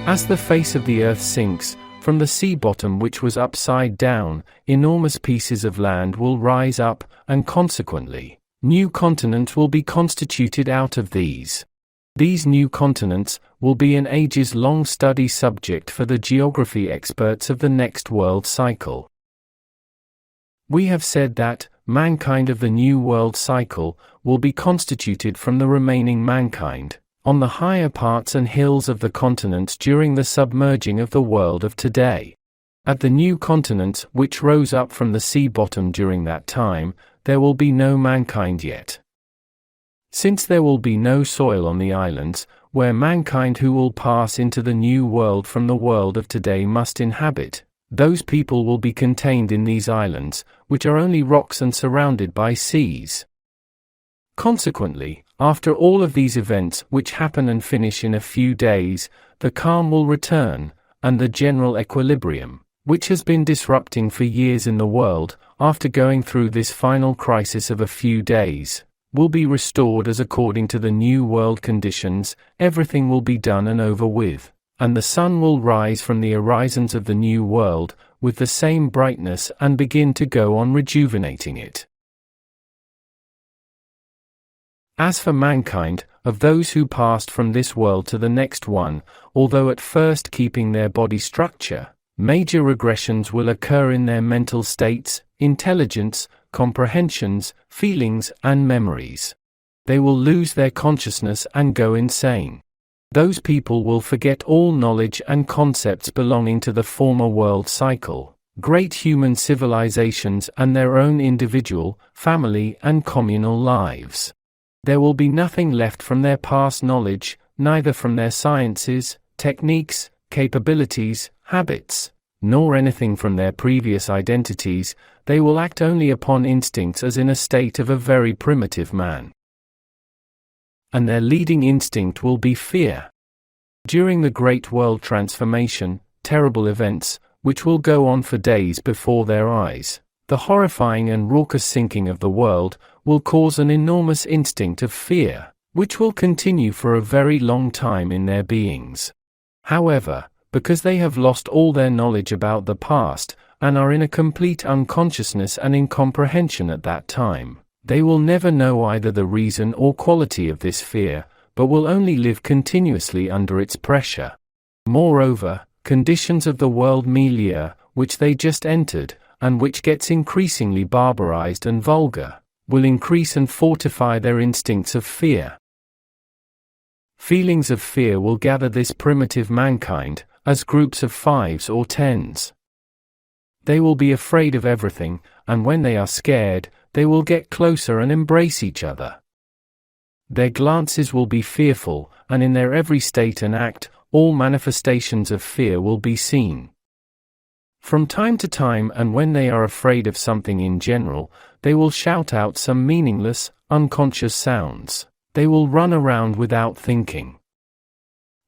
As the face of the earth sinks, from the sea bottom which was upside down, enormous pieces of land will rise up, and consequently, new continents will be constituted out of these. These new continents will be an ages-long study subject for the geography experts of the next world cycle. We have said that mankind of the new world cycle will be constituted from the remaining mankind on the higher parts and hills of the continents during the submerging of the world of today. At the new continents which rose up from the sea bottom during that time, there will be no mankind yet. Since there will be no soil on the islands, where mankind who will pass into the new world from the world of today must inhabit, those people will be contained in these islands, which are only rocks and surrounded by seas. Consequently, after all of these events which happen and finish in a few days, the calm will return, and the general equilibrium, which has been disrupting for years in the world, after going through this final crisis of a few days, will be restored as according to the new world conditions. Everything will be done and over with, and the sun will rise from the horizons of the new world, with the same brightness and begin to go on rejuvenating it. As for mankind, of those who passed from this world to the next one, although at first keeping their body structure, major regressions will occur in their mental states, intelligence, comprehensions, feelings, and memories. They will lose their consciousness and go insane. Those people will forget all knowledge and concepts belonging to the former world cycle, great human civilizations and their own individual, family, and communal lives. There will be nothing left from their past knowledge, neither from their sciences, techniques, capabilities, habits, nor anything from their previous identities. They will act only upon instincts as in a state of a very primitive man. And their leading instinct will be fear. During the great world transformation, terrible events, which will go on for days before their eyes, the horrifying and raucous sinking of the world, will cause an enormous instinct of fear, which will continue for a very long time in their beings. However, because they have lost all their knowledge about the past, and are in a complete unconsciousness and incomprehension at that time, they will never know either the reason or quality of this fear, but will only live continuously under its pressure. Moreover, conditions of the world milieu, which they just entered, and which gets increasingly barbarized and vulgar, will increase and fortify their instincts of fear. Feelings of fear will gather this primitive mankind, as groups of 5s or 10s. They will be afraid of everything, and when they are scared, they will get closer and embrace each other. Their glances will be fearful, and in their every state and act, all manifestations of fear will be seen. From time to time, and when they are afraid of something in general, they will shout out some meaningless, unconscious sounds. They will run around without thinking.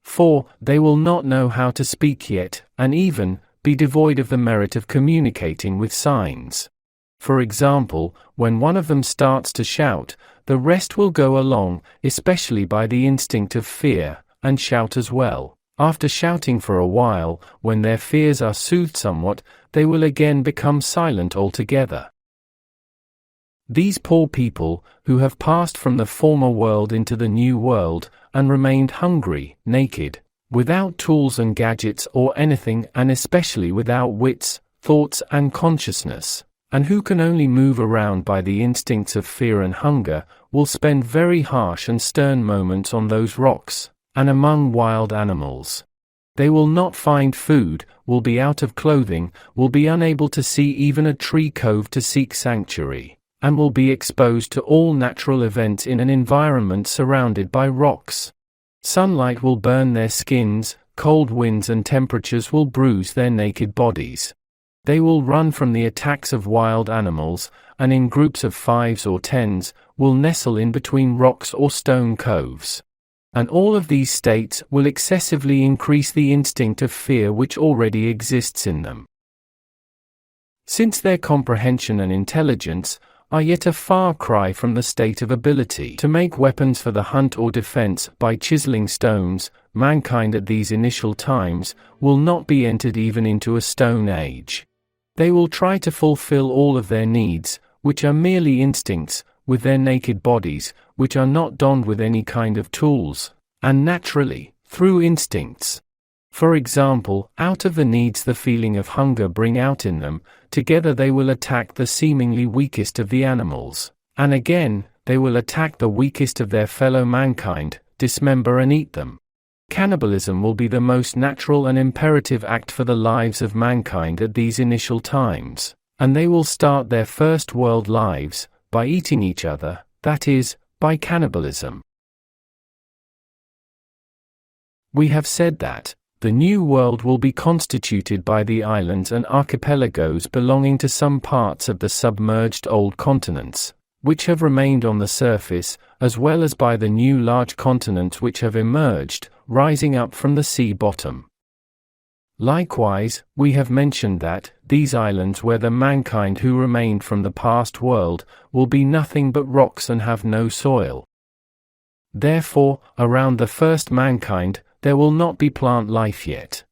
4. They will not know how to speak yet, and even be devoid of the merit of communicating with signs. For example, when one of them starts to shout, the rest will go along, especially by the instinct of fear, and shout as well. After shouting for a while, when their fears are soothed somewhat, they will again become silent altogether. These poor people, who have passed from the former world into the new world, and remained hungry, naked, without tools and gadgets or anything, and especially without wits, thoughts and consciousness, and who can only move around by the instincts of fear and hunger, will spend very harsh and stern moments on those rocks, and among wild animals. They will not find food, will be out of clothing, will be unable to see even a tree cove to seek sanctuary, and will be exposed to all natural events in an environment surrounded by rocks. Sunlight will burn their skins, cold winds and temperatures will bruise their naked bodies. They will run from the attacks of wild animals, and in groups of 5s or 10s, will nestle in between rocks or stone coves. And all of these states will excessively increase the instinct of fear which already exists in them. Since their comprehension and intelligence are yet a far cry from the state of ability to make weapons for the hunt or defense by chiseling stones. Mankind at these initial times will not be entered even into a stone age. They will try to fulfill all of their needs, which are merely instincts, with their naked bodies, which are not donned with any kind of tools, and naturally, through instincts. For example, out of the needs the feeling of hunger bring out in them, together they will attack the seemingly weakest of the animals, and again, they will attack the weakest of their fellow mankind, dismember and eat them. Cannibalism will be the most natural and imperative act for the lives of mankind at these initial times, and they will start their first world lives by eating each other, that is, by cannibalism. We have said that the New World will be constituted by the islands and archipelagos belonging to some parts of the submerged old continents, which have remained on the surface, as well as by the new large continents which have emerged, rising up from the sea bottom. Likewise, we have mentioned that these islands where the mankind who remained from the past world will be nothing but rocks and have no soil. Therefore, around the first mankind, there will not be plant life yet.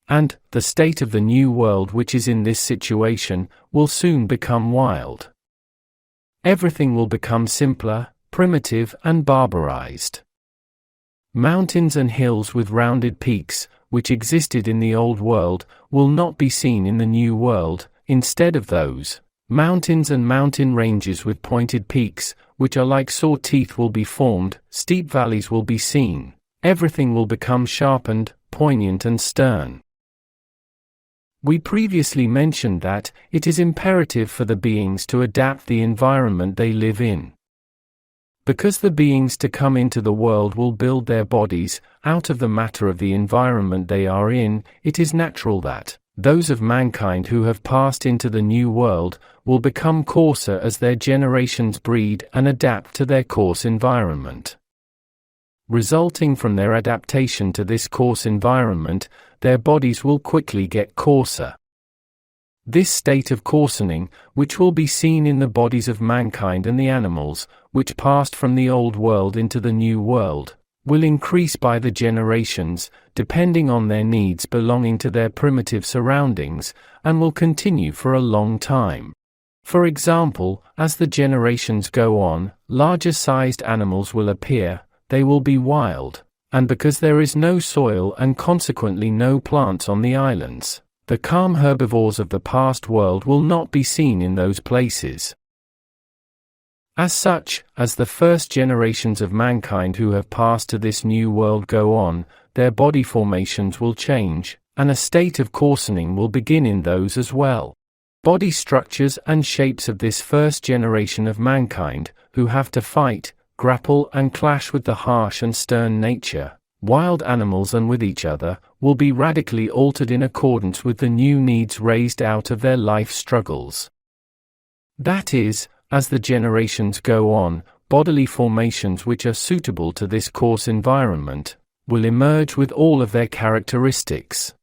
And the state of the new world which is in this situation will soon become wild. Everything will become simpler, primitive and barbarized. Mountains and hills with rounded peaks, which existed in the old world, will not be seen in the new world. Instead of those, mountains and mountain ranges with pointed peaks, which are like saw teeth, will be formed, steep valleys will be seen. Everything will become sharpened, poignant and stern. We previously mentioned that it is imperative for the beings to adapt the environment they live in. Because the beings to come into the world will build their bodies out of the matter of the environment they are in, it is natural that those of mankind who have passed into the new world will become coarser as their generations breed and adapt to their coarse environment. Resulting from their adaptation to this coarse environment, their bodies will quickly get coarser. This state of coarsening, which will be seen in the bodies of mankind and the animals, which passed from the old world into the new world, will increase by the generations, depending on their needs belonging to their primitive surroundings, and will continue for a long time. For example, as the generations go on, larger-sized animals will appear. They will be wild, and because there is no soil and consequently no plants on the islands, the calm herbivores of the past world will not be seen in those places. As such, as the first generations of mankind who have passed to this new world go on, their body formations will change, and a state of coarsening will begin in those as well. Body structures and shapes of this first generation of mankind, who have to fight, grapple and clash with the harsh and stern nature, wild animals and with each other, will be radically altered in accordance with the new needs raised out of their life struggles. That is, as the generations go on, bodily formations which are suitable to this coarse environment will emerge with all of their characteristics.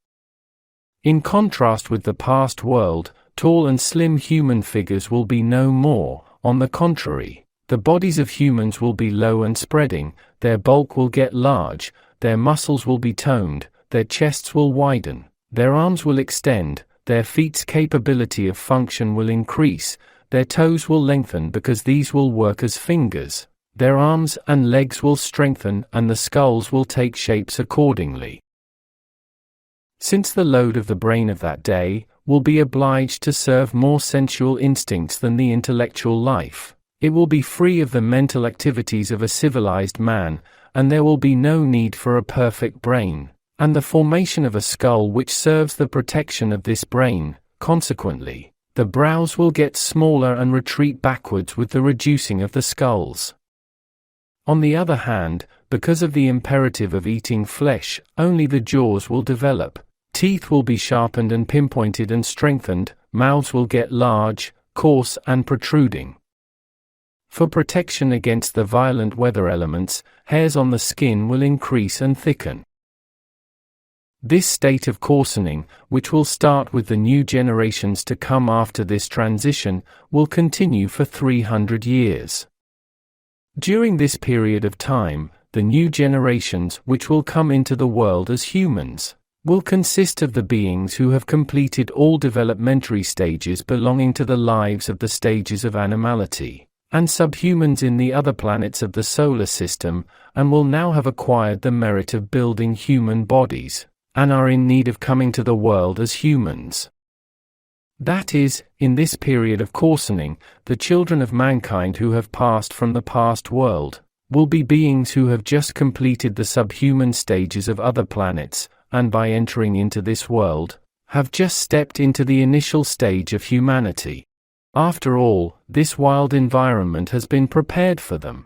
In contrast with the past world, tall and slim human figures will be no more. On the contrary, the bodies of humans will be low and spreading, their bulk will get large, their muscles will be toned, their chests will widen, their arms will extend, their feet's capability of function will increase, their toes will lengthen because these will work as fingers, their arms and legs will strengthen and the skulls will take shapes accordingly. Since the load of the brain of that day will be obliged to serve more sensual instincts than the intellectual life, it will be free of the mental activities of a civilized man, and there will be no need for a perfect brain, and the formation of a skull which serves the protection of this brain. Consequently, the brows will get smaller and retreat backwards with the reducing of the skulls. On the other hand, because of the imperative of eating flesh, only the jaws will develop, teeth will be sharpened and pinpointed and strengthened, mouths will get large, coarse and protruding. For protection against the violent weather elements, hairs on the skin will increase and thicken. This state of coarsening, which will start with the new generations to come after this transition, will continue for 300 years. During this period of time, the new generations which will come into the world as humans will consist of the beings who have completed all developmentary stages belonging to the lives of the stages of animality, and subhumans in the other planets of the solar system, and will now have acquired the merit of building human bodies, and are in need of coming to the world as humans. That is, in this period of coarsening, the children of mankind who have passed from the past world will be beings who have just completed the subhuman stages of other planets, and by entering into this world, have just stepped into the initial stage of humanity. After all, this wild environment has been prepared for them.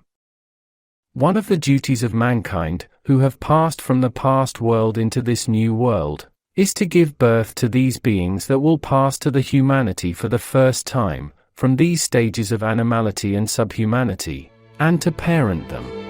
One of the duties of mankind, who have passed from the past world into this new world, is to give birth to these beings that will pass to the humanity for the first time, from these stages of animality and subhumanity, and to parent them.